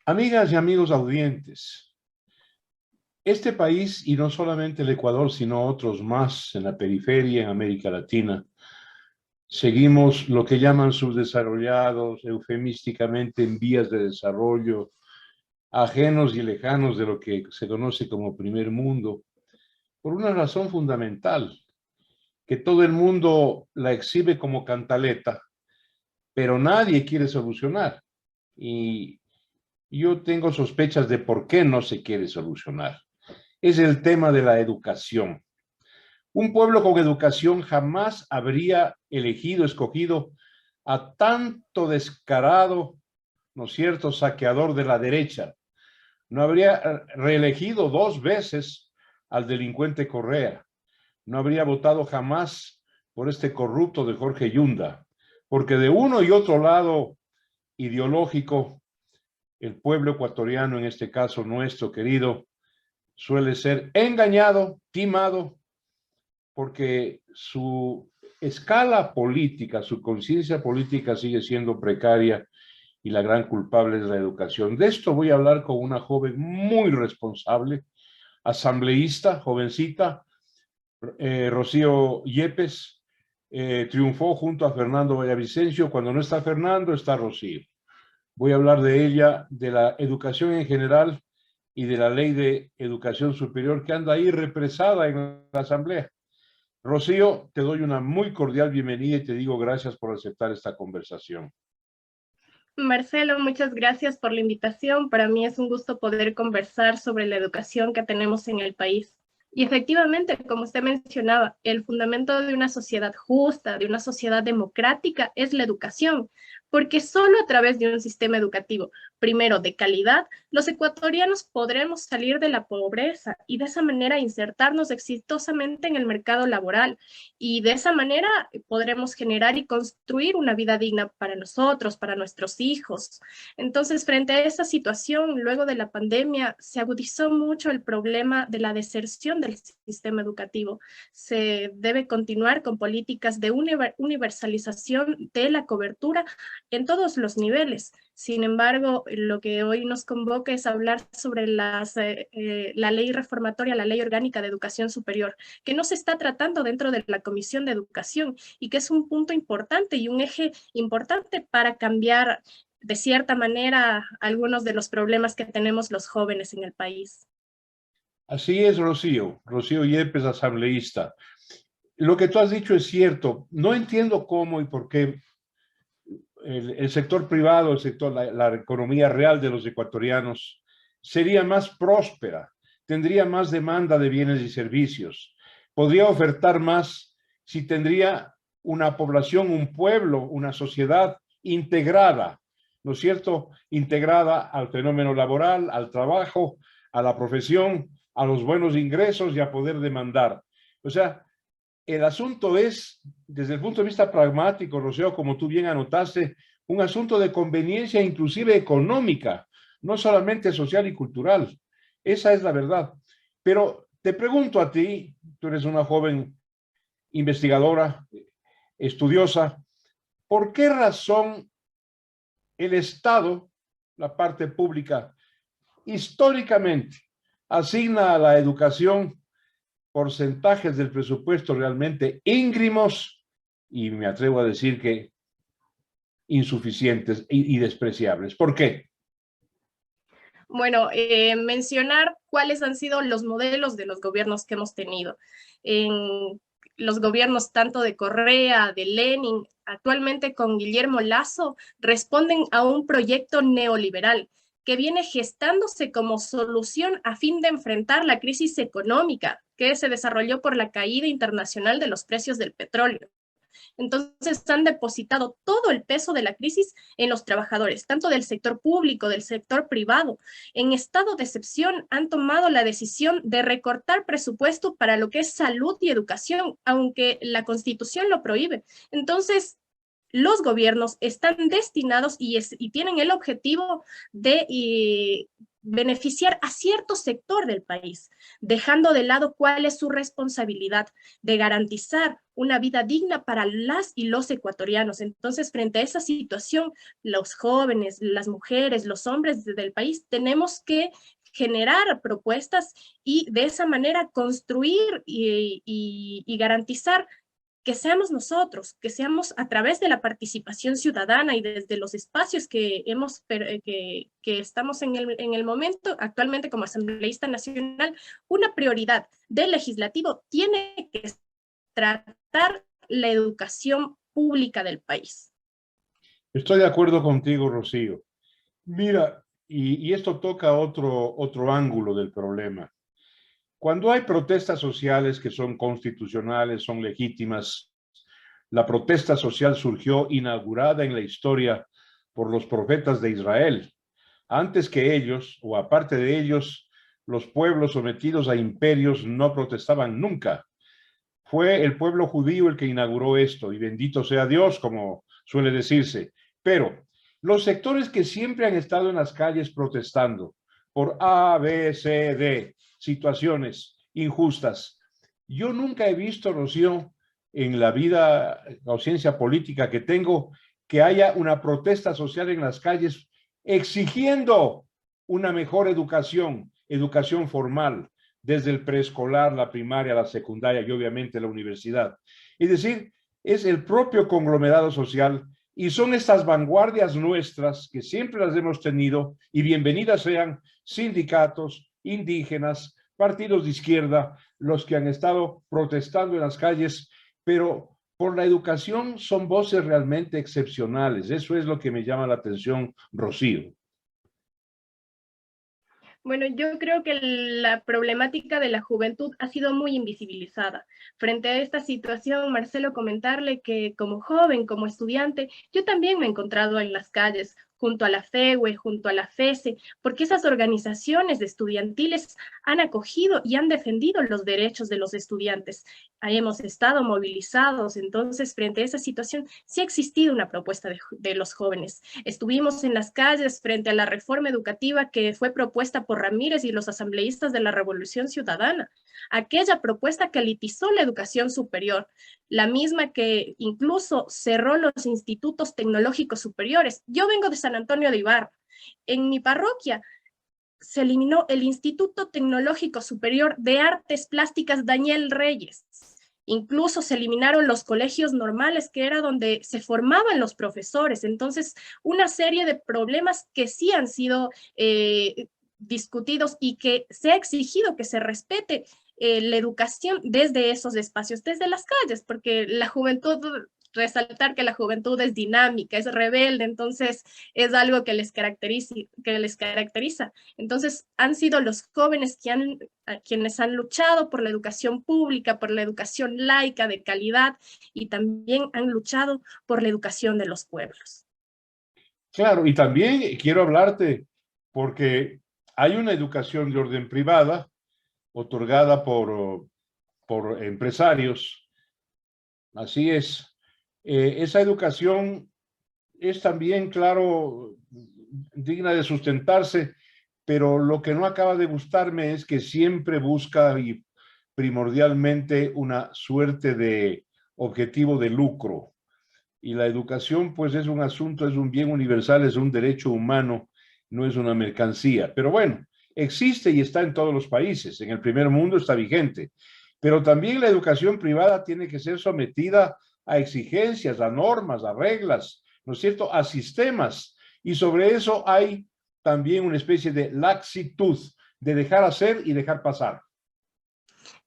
Amigas y amigos audientes, este país, y no solamente el Ecuador, sino otros más en la periferia, en América Latina, seguimos lo que llaman subdesarrollados, eufemísticamente en vías de desarrollo, ajenos y lejanos de lo que se conoce como primer mundo, por una razón fundamental, que todo el mundo la exhibe como cantaleta, pero nadie quiere solucionar. Y yo tengo sospechas de por qué no se quiere solucionar. Es el tema de la educación. Un pueblo con educación jamás habría elegido, escogido a tanto descarado, ¿no es cierto?, saqueador de la derecha. No habría reelegido dos veces al delincuente Correa. No habría votado jamás por este corrupto de Jorge Yunda, porque de uno y otro lado ideológico, el pueblo ecuatoriano, en este caso nuestro querido, suele ser engañado, timado, porque su escala política, su conciencia política sigue siendo precaria y la gran culpable es la educación. De esto voy a hablar con una joven muy responsable, asambleísta, jovencita, Rocío Yepes, triunfó junto a Fernando Villavicencio. Cuando no está Fernando, está Rocío. Voy a hablar de ella, de la educación en general y de la ley de educación superior que anda ahí represada en la Asamblea. Rocío, te doy una muy cordial bienvenida y te digo gracias por aceptar esta conversación. Marcelo, muchas gracias por la invitación. Para mí es un gusto poder conversar sobre la educación que tenemos en el país. Y efectivamente, como usted mencionaba, el fundamento de una sociedad justa, de una sociedad democrática, es la educación, porque solo a través de un sistema educativo, primero de calidad, los ecuatorianos podremos salir de la pobreza y de esa manera insertarnos exitosamente en el mercado laboral. Y de esa manera podremos generar y construir una vida digna para nosotros, para nuestros hijos. Entonces, frente a esa situación, luego de la pandemia, se agudizó mucho el problema de la deserción del sistema educativo. Se debe continuar con políticas de universalización de la cobertura en todos los niveles. Sin embargo, lo que hoy nos convoca es hablar sobre la ley reformatoria, la ley orgánica de educación superior, que no se está tratando dentro de la Comisión de Educación y que es un punto importante y un eje importante para cambiar de cierta manera algunos de los problemas que tenemos los jóvenes en el país. Así es, Rocío. Rocío Yepes, asambleísta. Lo que tú has dicho es cierto. No entiendo cómo y por qué el sector privado, la economía real de los ecuatorianos sería más próspera, tendría más demanda de bienes y servicios, podría ofertar más si tendría una población, un pueblo, una sociedad integrada, ¿no es cierto? Integrada al fenómeno laboral, al trabajo, a la profesión, a los buenos ingresos y a poder demandar. O sea, el asunto es, desde el punto de vista pragmático, Rocío, como tú bien anotaste, un asunto de conveniencia inclusive económica, no solamente social y cultural. Esa es la verdad. Pero te pregunto a ti, tú eres una joven investigadora, estudiosa, ¿por qué razón el Estado, la parte pública, históricamente asigna a la educación porcentajes del presupuesto realmente íngrimos y me atrevo a decir que insuficientes y despreciables? ¿Por qué? Bueno, mencionar cuáles han sido los modelos de los gobiernos que hemos tenido. En los gobiernos tanto de Correa, de Lenin, actualmente con Guillermo Lasso, responden a un proyecto neoliberal que viene gestándose como solución a fin de enfrentar la crisis económica que se desarrolló por la caída internacional de los precios del petróleo. Entonces han depositado todo el peso de la crisis en los trabajadores, tanto del sector público, del sector privado. En estado de excepción han tomado la decisión de recortar presupuesto para lo que es salud y educación, aunque la Constitución lo prohíbe. Entonces, los gobiernos están destinados y tienen el objetivo de beneficiar a cierto sector del país, dejando de lado cuál es su responsabilidad de garantizar una vida digna para las y los ecuatorianos. Entonces, frente a esa situación, los jóvenes, las mujeres, los hombres del país, tenemos que generar propuestas y de esa manera construir y garantizar que seamos nosotros, que seamos a través de la participación ciudadana y desde los espacios que estamos en el momento, actualmente como asambleísta nacional, una prioridad del legislativo tiene que tratar la educación pública del país. Estoy de acuerdo contigo, Rocío. Mira, y esto toca otro ángulo del problema. Cuando hay protestas sociales que son constitucionales, son legítimas, la protesta social surgió inaugurada en la historia por los profetas de Israel. Antes que ellos, o aparte de ellos, los pueblos sometidos a imperios no protestaban nunca. Fue el pueblo judío el que inauguró esto, y bendito sea Dios, como suele decirse. Pero los sectores que siempre han estado en las calles protestando por A, B, C, D, situaciones injustas, yo nunca he visto, Rocío, en la vida o ciencia política que tengo, que haya una protesta social en las calles exigiendo una mejor educación, educación formal, desde el preescolar, la primaria, la secundaria y obviamente la universidad. Es decir, es el propio conglomerado social y son estas vanguardias nuestras que siempre las hemos tenido y bienvenidas sean sindicatos, indígenas, partidos de izquierda, los que han estado protestando en las calles, pero por la educación son voces realmente excepcionales. Eso es lo que me llama la atención, Rocío. Bueno, yo creo que la problemática de la juventud ha sido muy invisibilizada. Frente a esta situación, Marcelo, comentarle que como joven, como estudiante, yo también me he encontrado en las calles, junto a la FEWE, junto a la FESE, porque esas organizaciones estudiantiles han acogido y han defendido los derechos de los estudiantes. Hemos estado movilizados, entonces, frente a esa situación, sí ha existido una propuesta de los jóvenes. Estuvimos en las calles frente a la reforma educativa que fue propuesta por Ramírez y los asambleístas de la Revolución Ciudadana. Aquella propuesta que elitizó la educación superior, la misma que incluso cerró los institutos tecnológicos superiores. Yo vengo de San Antonio de Ibarra. En mi parroquia se eliminó el Instituto Tecnológico Superior de Artes Plásticas Daniel Reyes. Incluso se eliminaron los colegios normales, que era donde se formaban los profesores. Entonces, una serie de problemas que sí han sido discutidos y que se ha exigido que se respete la educación desde esos espacios, desde las calles, porque la juventud, resaltar que la juventud es dinámica, es rebelde, entonces es algo que les caracteriza. Entonces han sido los jóvenes quienes han luchado por la educación pública, por la educación laica de calidad y también han luchado por la educación de los pueblos. Claro, y también quiero hablarte porque hay una educación de orden privada otorgada por empresarios. Así es. Esa educación es también, claro, digna de sustentarse, pero lo que no acaba de gustarme es que siempre busca y primordialmente una suerte de objetivo de lucro. Y la educación, pues, es un asunto, es un bien universal, es un derecho humano, no es una mercancía. Pero bueno, existe y está en todos los países. En el primer mundo está vigente. Pero también la educación privada tiene que ser sometida a exigencias, a normas, a reglas, ¿no es cierto?, a sistemas. Y sobre eso hay también una especie de laxitud, de dejar hacer y dejar pasar.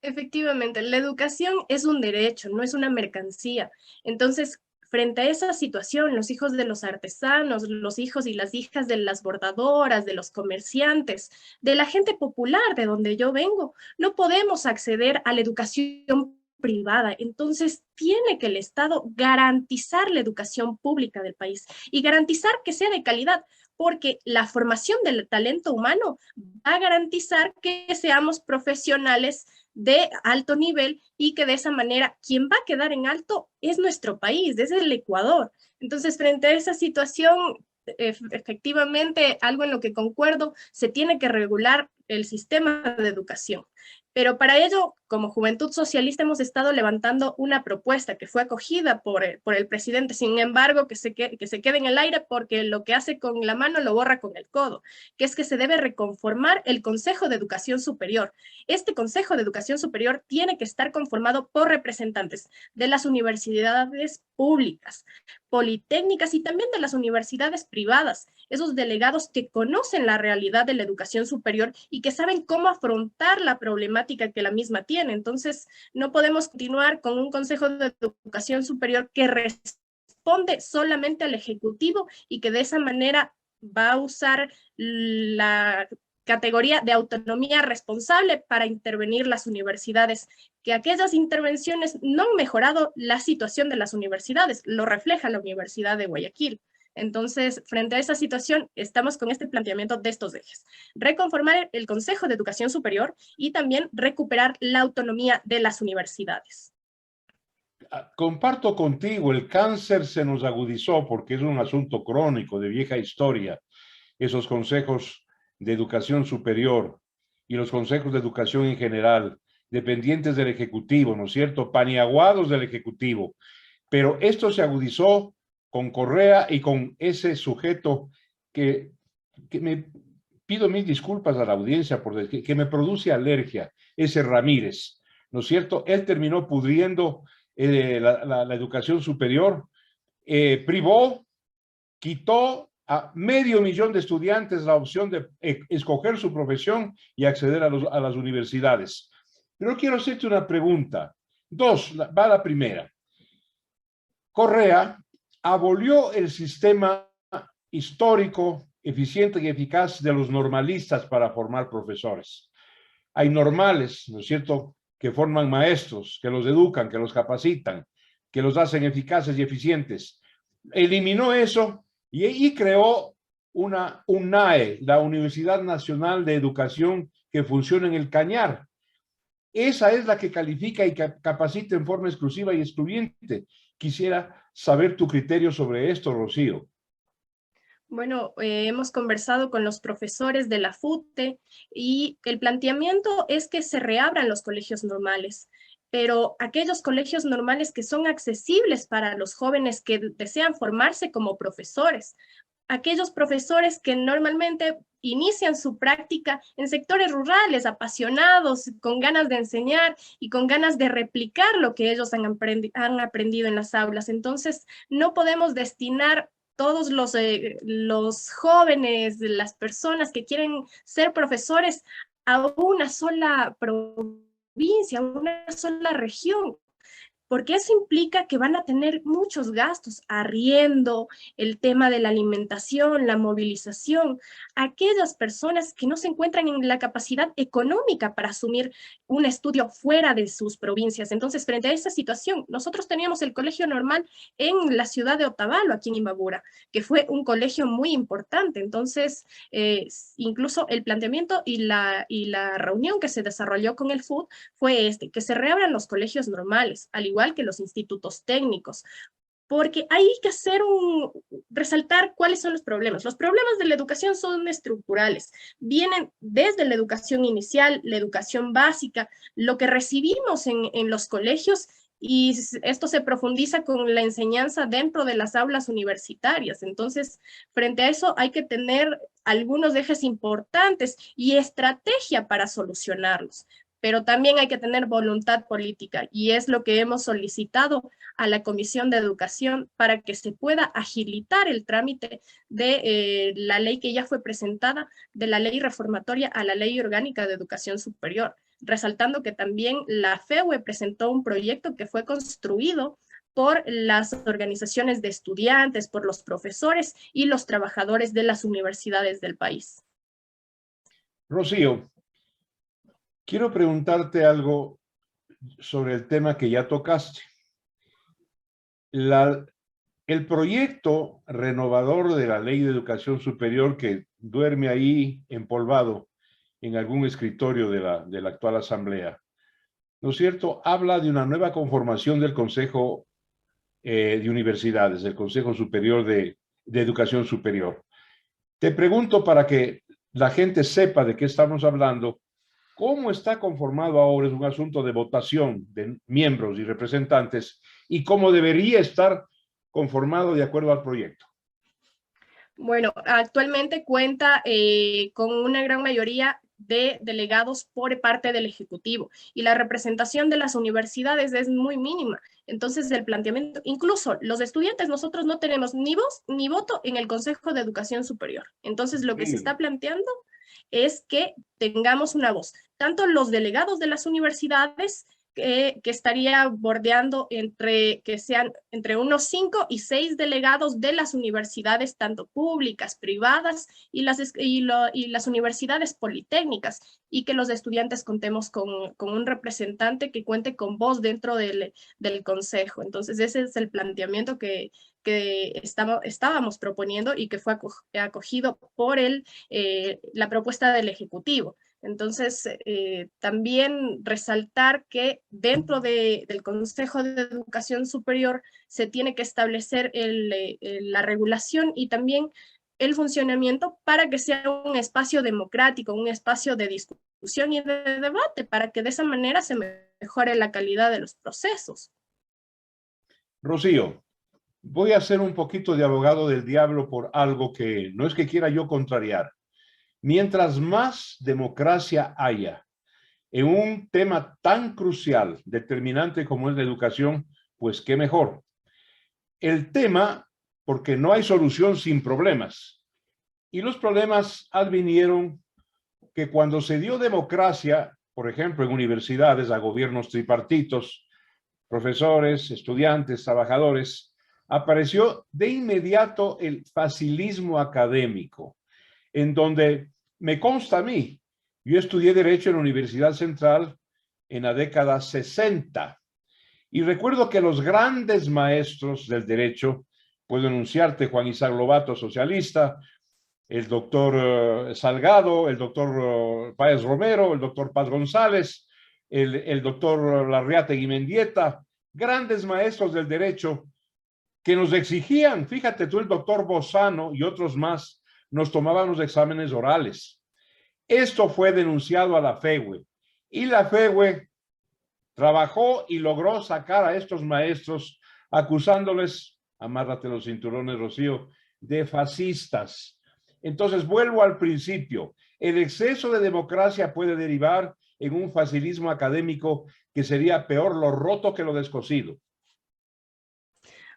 Efectivamente, la educación es un derecho, no es una mercancía. Entonces, frente a esa situación, los hijos de los artesanos, los hijos y las hijas de las bordadoras, de los comerciantes, de la gente popular de donde yo vengo, no podemos acceder a la educación privada. Entonces, tiene que el Estado garantizar la educación pública del país y garantizar que sea de calidad, porque la formación del talento humano va a garantizar que seamos profesionales de alto nivel y que de esa manera quien va a quedar en alto es nuestro país, es el Ecuador. Entonces, frente a esa situación, efectivamente, algo en lo que concuerdo, se tiene que regular el sistema de educación. Pero para ello, como Juventud Socialista, hemos estado levantando una propuesta que fue acogida por el presidente, sin embargo, que se quede en el aire porque lo que hace con la mano lo borra con el codo, que es que se debe reconformar el Consejo de Educación Superior. Este Consejo de Educación Superior tiene que estar conformado por representantes de las universidades públicas, politécnicas y también de las universidades privadas, esos delegados que conocen la realidad de la educación superior y que saben cómo afrontar la problemática que la misma tiene. Entonces, no podemos continuar con un Consejo de Educación Superior que responde solamente al Ejecutivo y que de esa manera va a usar la categoría de autonomía responsable para intervenir las universidades, que aquellas intervenciones no han mejorado la situación de las universidades, lo refleja la Universidad de Guayaquil. Entonces, frente a esa situación, estamos con este planteamiento de estos ejes. Reconformar el Consejo de Educación Superior y también recuperar la autonomía de las universidades. Comparto contigo, el cáncer se nos agudizó porque es un asunto crónico de vieja historia. Esos consejos de educación superior y los consejos de educación en general, dependientes del Ejecutivo, ¿no es cierto? Paniaguados del Ejecutivo. Pero esto se agudizó con Correa y con ese sujeto que me pido mil disculpas a la audiencia por decir, que me produce alergia, ese Ramírez, ¿no es cierto? Él terminó pudriendo la educación superior, privó, quitó a 500,000 de estudiantes la opción de escoger su profesión y acceder a las universidades. Pero quiero hacerte una pregunta. Va la primera. Correa abolió el sistema histórico, eficiente y eficaz de los normalistas para formar profesores. Hay normales, ¿no es cierto?, que forman maestros, que los educan, que los capacitan, que los hacen eficaces y eficientes. Eliminó eso y creó una UNAE, la Universidad Nacional de Educación, que funciona en el Cañar. Esa es la que califica y capacita en forma exclusiva y excluyente. Quisiera saber tu criterio sobre esto, Rocío. Bueno, hemos conversado con los profesores de la FUTE y el planteamiento es que se reabran los colegios normales, pero aquellos colegios normales que son accesibles para los jóvenes que desean formarse como profesores, aquellos profesores que normalmente inician su práctica en sectores rurales, apasionados, con ganas de enseñar y con ganas de replicar lo que ellos han aprendido en las aulas. Entonces, no podemos destinar todos los jóvenes, las personas que quieren ser profesores a una sola provincia, a una sola región, porque eso implica que van a tener muchos gastos, arriendo, el tema de la alimentación, la movilización. Aquellas personas que no se encuentran en la capacidad económica para asumir un estudio fuera de sus provincias. Entonces, frente a esta situación, nosotros teníamos el colegio normal en la ciudad de Otavalo, aquí en Imbabura, que fue un colegio muy importante. Entonces, incluso el planteamiento y la reunión que se desarrolló con el FUD fue que se reabran los colegios normales, al igual que los institutos técnicos, porque hay que resaltar cuáles son los problemas. Los problemas de la educación son estructurales, vienen desde la educación inicial, la educación básica, lo que recibimos en los colegios, y esto se profundiza con la enseñanza dentro de las aulas universitarias. Entonces, frente a eso hay que tener algunos ejes importantes y estrategia para solucionarlos, pero también hay que tener voluntad política y es lo que hemos solicitado a la Comisión de Educación para que se pueda agilitar el trámite de la ley que ya fue presentada, de la ley reformatoria a la Ley Orgánica de Educación Superior, resaltando que también la FEUE presentó un proyecto que fue construido por las organizaciones de estudiantes, por los profesores y los trabajadores de las universidades del país. Rocío, quiero preguntarte algo sobre el tema que ya tocaste. El proyecto renovador de la Ley de Educación Superior que duerme ahí empolvado en algún escritorio de la actual Asamblea, ¿no es cierto?, habla de una nueva conformación del Consejo de Universidades, del Consejo Superior de de educación superior. Te pregunto para que la gente sepa de qué estamos hablando, ¿cómo está conformado ahora? Es un asunto de votación de miembros y representantes y cómo debería estar conformado de acuerdo al proyecto. Bueno, actualmente cuenta con una gran mayoría de delegados por parte del Ejecutivo y la representación de las universidades es muy mínima. Entonces, el planteamiento, incluso los estudiantes, nosotros no tenemos ni voz ni voto en el Consejo de Educación Superior. Entonces, lo que se está planteando es que tengamos una voz, tanto los delegados de las universidades que estaría bordeando que sean entre unos 5 y 6 delegados de las universidades, tanto públicas, privadas y las universidades politécnicas, y que los estudiantes contemos con un representante que cuente con voz dentro del consejo. Entonces, ese es el planteamiento que estábamos proponiendo y que fue acogido por la propuesta del Ejecutivo. Entonces, también resaltar que dentro del Consejo de Educación Superior se tiene que establecer la regulación y también el funcionamiento para que sea un espacio democrático, un espacio de discusión y de debate, para que de esa manera se mejore la calidad de los procesos. Rocío, voy a ser un poquito de abogado del diablo por algo que no es que quiera yo contrariar. Mientras más democracia haya en un tema tan crucial, determinante como es la educación, pues qué mejor. El tema, porque no hay solución sin problemas. Y los problemas advinieron que cuando se dio democracia, por ejemplo, en universidades a gobiernos tripartitos, profesores, estudiantes, trabajadores, apareció de inmediato el facilismo académico, en donde me consta a mí, yo estudié Derecho en la Universidad Central en la década 60 y recuerdo que los grandes maestros del derecho, puedo enunciarte Juan Isaac Lobato, socialista, el doctor Salgado, el doctor Páez Romero, el doctor Paz González, el doctor Larreategui Mendieta, grandes maestros del derecho que nos exigían, fíjate tú, el doctor Bozano y otros más, nos tomaban los exámenes orales. Esto fue denunciado a la FEWE y la FEWE trabajó y logró sacar a estos maestros acusándoles, amárrate los cinturones, Rocío, de fascistas. Entonces vuelvo al principio, el exceso de democracia puede derivar en un facilismo académico que sería peor lo roto que lo descosido.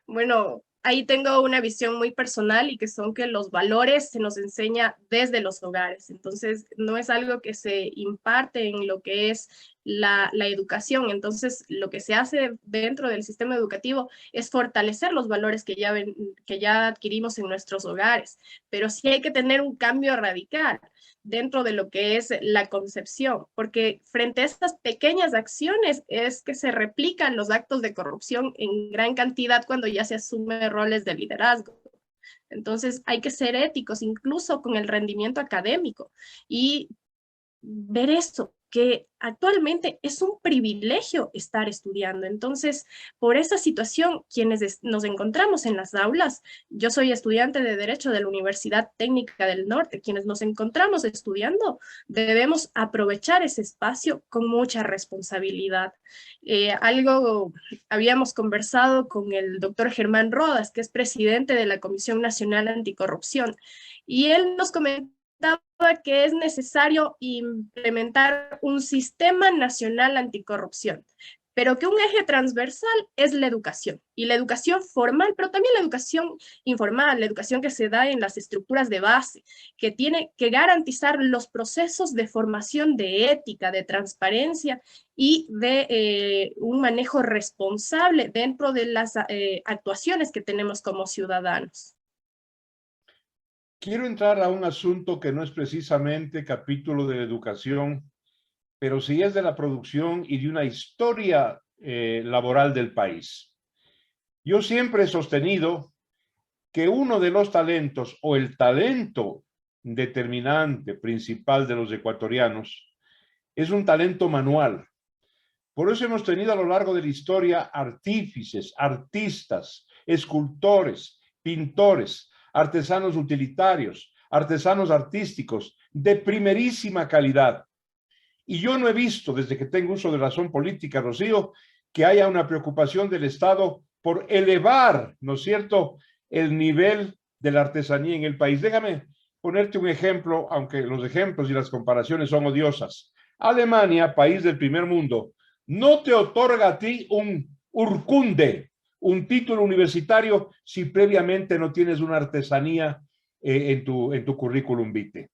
Bueno, ahí tengo una visión muy personal y que son que los valores se nos enseña desde los hogares. Entonces, no es algo que se imparte en lo que es la educación. Entonces, lo que se hace dentro del sistema educativo es fortalecer los valores que ya adquirimos en nuestros hogares. Pero sí hay que tener un cambio radical dentro de lo que es la concepción, porque frente a estas pequeñas acciones es que se replican los actos de corrupción en gran cantidad cuando ya se asumen roles de liderazgo. Entonces hay que ser éticos incluso con el rendimiento académico y ver esto, que actualmente es un privilegio estar estudiando. Entonces, por esta situación, quienes nos encontramos en las aulas, yo soy estudiante de Derecho de la Universidad Técnica del Norte, quienes nos encontramos estudiando, debemos aprovechar ese espacio con mucha responsabilidad. Algo habíamos conversado con el doctor Germán Rodas, que es presidente de la Comisión Nacional Anticorrupción, y él nos comentaba que es necesario implementar un sistema nacional anticorrupción, pero que un eje transversal es la educación, y la educación formal, pero también la educación informal, la educación que se da en las estructuras de base, que tiene que garantizar los procesos de formación de ética, de transparencia y de un manejo responsable dentro de las actuaciones que tenemos como ciudadanos. Quiero entrar a un asunto que no es precisamente capítulo de la educación, pero sí es de la producción y de una historia laboral del país. Yo siempre he sostenido que uno de los talentos o el talento determinante principal de los ecuatorianos es un talento manual. Por eso hemos tenido a lo largo de la historia artífices, artistas, escultores, pintores, artesanos utilitarios, artesanos artísticos de primerísima calidad. Y yo no he visto, desde que tengo uso de razón política, Rocío, que haya una preocupación del Estado por elevar, ¿no es cierto?, el nivel de la artesanía en el país. Déjame ponerte un ejemplo, aunque los ejemplos y las comparaciones son odiosas. Alemania, país del primer mundo, no te otorga a ti un urkunde, un título universitario, si previamente no tienes una artesanía en tu currículum vitae.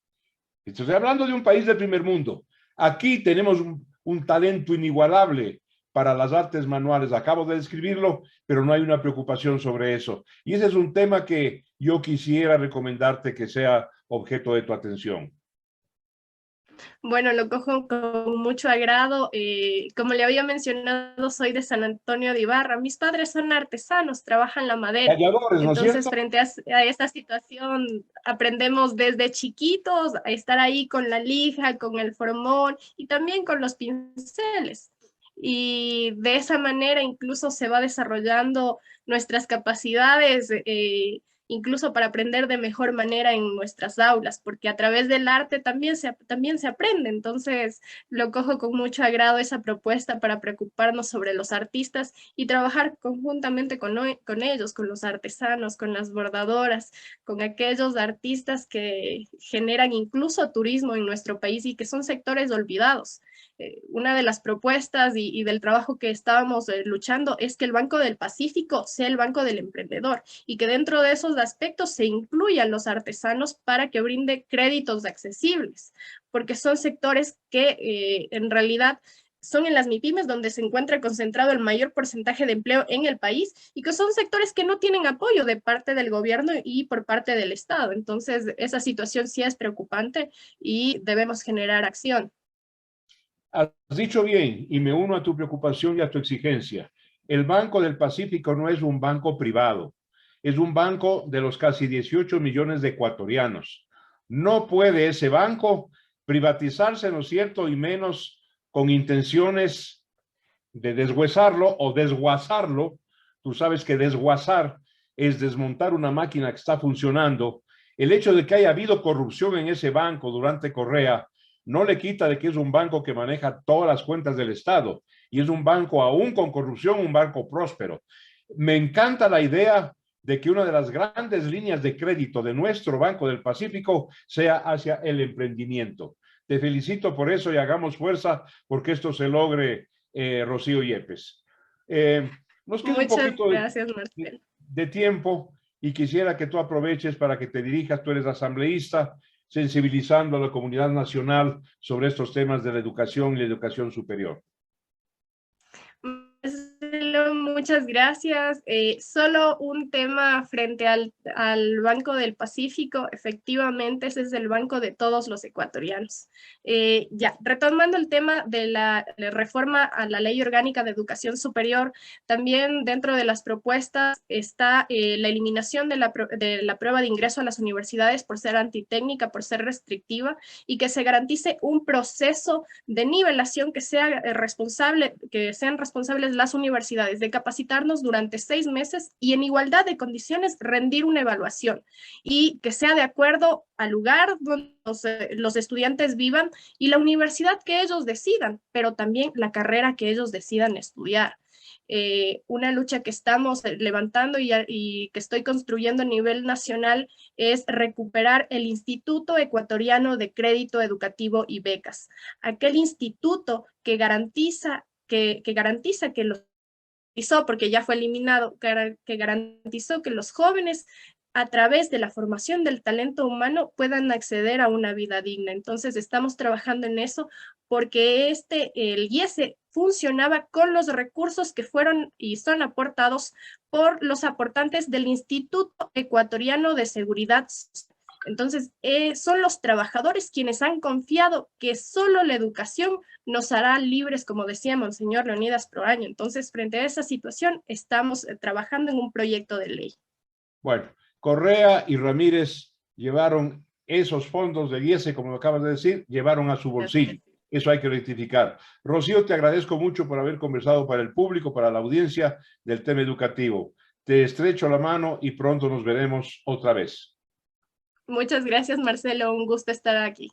Estoy hablando de un país del primer mundo. Aquí tenemos un talento inigualable para las artes manuales. Acabo de describirlo, pero no hay una preocupación sobre eso. Y ese es un tema que yo quisiera recomendarte que sea objeto de tu atención. Bueno, lo cojo con mucho agrado. Como le había mencionado, soy de San Antonio de Ibarra. Mis padres son artesanos, trabajan la madera. Talladores, ¿no es Entonces, cierto? frente a esta situación, aprendemos desde chiquitos a estar ahí con la lija, con el formón y también con los pinceles. Y de esa manera incluso se va desarrollando nuestras capacidades, incluso para aprender de mejor manera en nuestras aulas, porque a través del arte también se aprende. Entonces, lo cojo con mucho agrado esa propuesta para preocuparnos sobre los artistas y trabajar conjuntamente con ellos, con los artesanos, con las bordadoras, con aquellos artistas que generan incluso turismo en nuestro país y que son sectores olvidados. Una de las propuestas y del trabajo que estábamos luchando es que el Banco del Pacífico sea el banco del emprendedor y que dentro de esos aspectos se incluyan los artesanos para que brinde créditos accesibles, porque son sectores que en realidad son en las MIPYMES donde se encuentra concentrado el mayor porcentaje de empleo en el país y que son sectores que no tienen apoyo de parte del gobierno y por parte del Estado. Entonces, esa situación sí es preocupante y debemos generar acción. Has dicho bien y me uno a tu preocupación y a tu exigencia. El Banco del Pacífico no es un banco privado, es un banco de los casi 18 millones de ecuatorianos. No puede ese banco privatizarse, ¿no es cierto? Y menos con intenciones de deshuesarlo o desguazarlo. Tú sabes que desguazar es desmontar una máquina que está funcionando. El hecho de que haya habido corrupción en ese banco durante Correa no le quita de que es un banco que maneja todas las cuentas del Estado y es un banco aún con corrupción, un banco próspero. Me encanta la idea de que una de las grandes líneas de crédito de nuestro Banco del Pacífico sea hacia el emprendimiento. Te felicito por eso y hagamos fuerza porque esto se logre, Rocío Yepes. Nos queda un Muchas poquito gracias, Marcelo. de tiempo y quisiera que tú aproveches para que te dirijas, tú eres asambleísta, sensibilizando a la comunidad nacional sobre estos temas de la educación y la educación superior. Muchas gracias. Solo un tema frente al Banco del Pacífico. Efectivamente, ese es el banco de todos los ecuatorianos. Ya, retomando el tema de la reforma a la Ley Orgánica de Educación Superior, también dentro de las propuestas está la eliminación de la prueba de ingreso a las universidades por ser antitécnica, por ser restrictiva, y que se garantice un proceso de nivelación que sea responsable, que sean responsables las universidades de capacitarnos durante 6 meses y en igualdad de condiciones rendir una evaluación y que sea de acuerdo al lugar donde los estudiantes vivan y la universidad que ellos decidan, pero también la carrera que ellos decidan estudiar. Una lucha que estamos levantando y que estoy construyendo a nivel nacional es recuperar el Instituto Ecuatoriano de Crédito Educativo y Becas, aquel instituto que garantiza que los porque ya fue eliminado, que garantizó que los jóvenes a través de la formación del talento humano puedan acceder a una vida digna. Entonces estamos trabajando en eso porque el IESE funcionaba con los recursos que fueron y son aportados por los aportantes del Instituto Ecuatoriano de Seguridad Social. Entonces, son los trabajadores quienes han confiado que solo la educación nos hará libres, como decía Monseñor Leonidas Proaño. Entonces, frente a esa situación, estamos trabajando en un proyecto de ley. Bueno, Correa y Ramírez llevaron esos fondos del IESE, como lo acabas de decir, llevaron a su bolsillo. Eso hay que rectificar. Rocío, te agradezco mucho por haber conversado para el público, para la audiencia del tema educativo. te estrecho la mano y pronto nos veremos otra vez. Muchas gracias, Marcelo. Un gusto estar aquí.